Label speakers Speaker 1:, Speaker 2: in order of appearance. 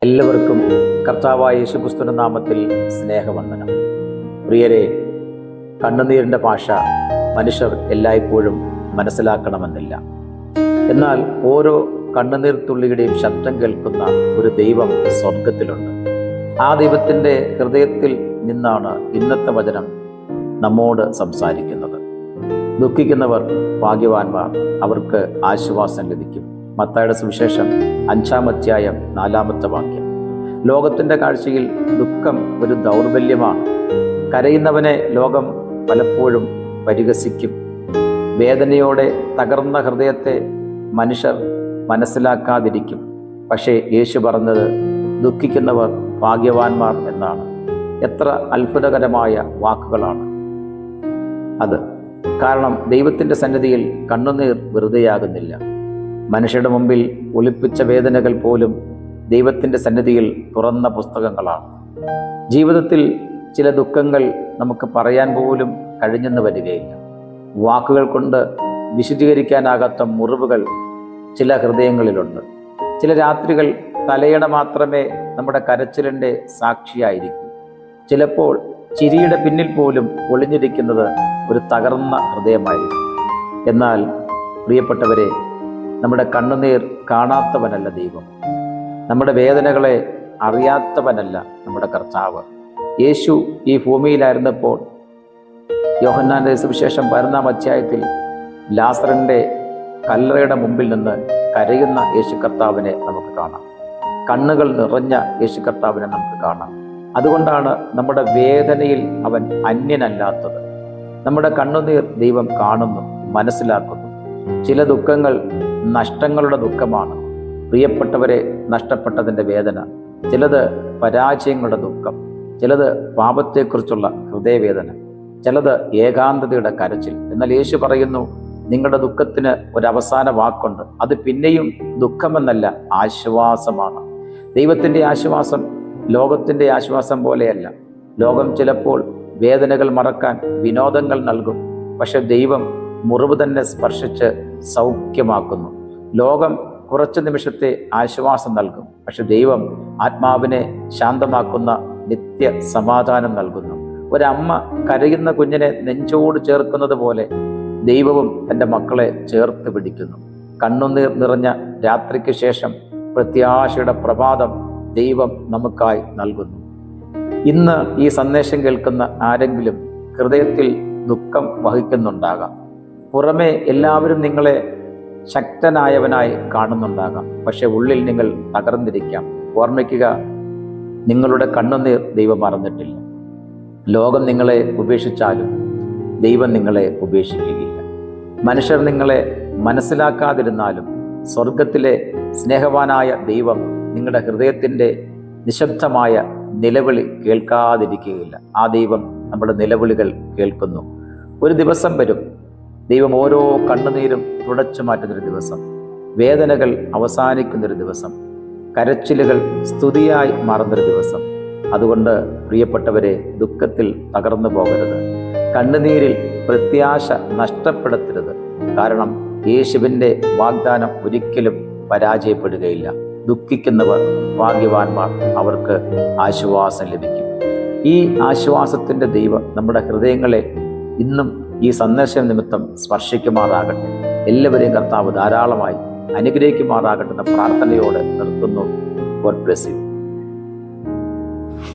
Speaker 1: എല്ലാവർക്കും കർത്താവായ യേശുക്രിസ്തുവിന്റെ നാമത്തിൽ സ്നേഹവന്ദനം. പ്രിയരെ, കണ്ണുനീരിൻ്റെ ഭാഷ മനുഷ്യർ എല്ലായ്പ്പോഴും മനസ്സിലാക്കണമെന്നില്ല. എന്നാൽ ഓരോ കണ്ണുനീർ തുള്ളിയുടെയും ശബ്ദം കേൾക്കുന്ന ഒരു ദൈവം സ്വർഗത്തിലുണ്ട്. ആ ദൈവത്തിൻ്റെ ഹൃദയത്തിൽ നിന്നാണ് ഇന്നത്തെ വചനം നമ്മോട് സംസാരിക്കുന്നത്. ദുഃഖിക്കുന്നവർ ഭാഗ്യവാന്മാർ, അവർക്ക് ആശ്വാസം ലഭിക്കും. മത്തായിയുടെ സുവിശേഷം 5-ാം അധ്യായം 4-ാമത്തെ വാക്യം. ലോകത്തിൻ്റെ കാഴ്ചയിൽ ദുഃഖം ഒരു ദൗർബല്യമാണ്. കരയുന്നവനെ ലോകം പലപ്പോഴും പരിഹസിക്കും. വേദനയോടെ തകർന്ന ഹൃദയത്തെ മനുഷ്യർ മനസ്സിലാക്കാതിരിക്കും. പക്ഷേ യേശു പറഞ്ഞത് ദുഃഖിക്കുന്നവർ ഭാഗ്യവാന്മാർ എന്നാണ്. എത്ര അത്ഭുതകരമായ വാക്കുകളാണ് അത്! കാരണം ദൈവത്തിൻ്റെ സന്നിധിയിൽ കണ്ണുനീർ വെറുതെയാകുന്നില്ല. മനുഷ്യരുടെ മുമ്പിൽ ഒളിപ്പിച്ച വേദനകൾ പോലും ദൈവത്തിൻ്റെ സന്നിധിയിൽ തുറന്ന പുസ്തകങ്ങളാണ്. ജീവിതത്തിൽ ചില ദുഃഖങ്ങൾ നമുക്ക് പറയാൻ പോലും കഴിഞ്ഞെന്ന് വരികയില്ല. വാക്കുകൾ കൊണ്ട് വിശദീകരിക്കാനാകാത്ത മുറിവുകൾ ചില ഹൃദയങ്ങളിലുണ്ട്. ചില രാത്രികൾ തലയണ മാത്രമേ നമ്മുടെ കരച്ചിലിൻ്റെ സാക്ഷിയായിരിക്കും. ചിലപ്പോൾ ചിരിയുടെ പിന്നിൽ പോലും ഒളിഞ്ഞിരിക്കുന്നത് ഒരു തകർന്ന ഹൃദയമായിരിക്കും. എന്നാൽ പ്രിയപ്പെട്ടവരെ, നമ്മുടെ കണ്ണുനീർ കാണാത്തവനല്ല ദൈവം. നമ്മുടെ വേദനകളെ അറിയാത്തവനല്ല നമ്മുടെ കർത്താവ്. യേശു ഈ ഭൂമിയിലായിരുന്നപ്പോൾ യോഹന്നാന്റെ സുവിശേഷം 11-ാം അധ്യായത്തിൽ ലാസറിൻ്റെ കല്ലറയുടെ മുമ്പിൽ നിന്ന് കരയുന്ന യേശു കർത്താവിനെ നമുക്ക് കാണാം. കണ്ണുകൾ നിറഞ്ഞ യേശു കർത്താവിനെ നമുക്ക് കാണാം. അതുകൊണ്ടാണ് നമ്മുടെ വേദനയിൽ അവൻ അന്യനല്ലാത്തത്. നമ്മുടെ കണ്ണുനീർ ദൈവം കാണുന്നു, മനസ്സിലാക്കുന്നു. ചില ദുഃഖങ്ങൾ നഷ്ടങ്ങളുടെ ദുഃഖമാണ്. പ്രിയപ്പെട്ടവരെ നഷ്ടപ്പെട്ടതിൻ്റെ വേദന. ചിലത് പരാജയങ്ങളുടെ ദുഃഖം, ചിലത് പാപത്തെക്കുറിച്ചുള്ള ഹൃദയവേദന, ചിലത് ഏകാന്തതയുടെ കരച്ചിൽ. എന്നാൽ യേശു പറയുന്നു, നിങ്ങളുടെ ദുഃഖത്തിന് ഒരവസാന വാക്കുണ്ട്. അത് പിന്നെയും ദുഃഖമെന്നല്ല, ആശ്വാസമാണ്. ദൈവത്തിൻ്റെ ആശ്വാസം ലോകത്തിൻ്റെ ആശ്വാസം പോലെയല്ല. ലോകം ചിലപ്പോൾ വേദനകൾ മറക്കാൻ വിനോദങ്ങൾ നൽകും. പക്ഷെ ദൈവം മുറിവ് തന്നെ സ്പർശിച്ച് സൗഖ്യമാക്കുന്നു. ലോകം കുറച്ച് നിമിഷത്തെ ആശ്വാസം നൽകും. പക്ഷെ ദൈവം ആത്മാവിനെ ശാന്തമാക്കുന്ന നിത്യ സമാധാനം നൽകുന്നു. ഒരമ്മ കരയുന്ന കുഞ്ഞിനെ നെഞ്ചോട് ചേർക്കുന്നത് പോലെ ദൈവവും തൻ്റെ മക്കളെ ചേർത്ത് പിടിക്കുന്നു. കണ്ണുനീർ നിറഞ്ഞ രാത്രിക്ക് ശേഷം പ്രത്യാശയുടെ പ്രഭാതം ദൈവം നമുക്കായി നൽകുന്നു. ഇന്ന് ഈ സന്ദേശം കേൾക്കുന്ന ആരെങ്കിലും ഹൃദയത്തിൽ ദുഃഖം വഹിക്കുന്നുണ്ടാകാം. പുറമെ എല്ലാവരും നിങ്ങളെ ശക്തനായവനായി കാണുന്നുണ്ടാകാം. പക്ഷെ ഉള്ളിൽ നിങ്ങൾ തകർന്നിരിക്കാം. ഓർമ്മിക്കുക, നിങ്ങളുടെ കണ്ണുനീർ ദൈവം മറന്നിട്ടില്ല. ലോകം നിങ്ങളെ ഉപേക്ഷിച്ചാലും ദൈവം നിങ്ങളെ ഉപേക്ഷിക്കുകയില്ല. മനുഷ്യർ നിങ്ങളെ മനസ്സിലാക്കാതിരുന്നാലും സ്വർഗത്തിലെ സ്നേഹവാനായ ദൈവം നിങ്ങളുടെ ഹൃദയത്തിൻ്റെ നിശബ്ദമായ നിലവിളി കേൾക്കാതിരിക്കുകയില്ല. ആ ദൈവം നമ്മുടെ നിലവിളികൾ കേൾക്കുന്നു. ഒരു ദിവസം വരും, ദൈവം ഓരോ കണ്ണുനീരും തുടച്ചു മാറ്റുന്നൊരു ദിവസം, വേദനകൾ അവസാനിക്കുന്നൊരു ദിവസം, കരച്ചിലുകൾ സ്തുതിയായി മാറുന്നൊരു ദിവസം. അതുകൊണ്ട് പ്രിയപ്പെട്ടവരെ, ദുഃഖത്തിൽ തകർന്നു പോകരുത്. കണ്ണുനീരിൽ പ്രത്യാശ നഷ്ടപ്പെടുത്തരുത്. കാരണം യേശുവിൻ്റെ വാഗ്ദാനം ഒരിക്കലും പരാജയപ്പെടുകയില്ല. ദുഃഖിക്കുന്നവർ ഭാഗ്യവാന്മാർ, അവർക്ക് ആശ്വാസം ലഭിക്കും. ഈ ആശ്വാസത്തിൻ്റെ ദൈവം നമ്മുടെ ഹൃദയങ്ങളെ ഇന്നും ഈ സന്ദേശം നിമിത്തം സ്പർശിക്കുമാറാകട്ടെ. എല്ലാവരെയും കർത്താവ് ധാരാളമായി അനുഗ്രഹിക്കുമാറാകട്ടെ എന്ന പ്രാർത്ഥനയോടെ നിർത്തുന്നു. God bless you.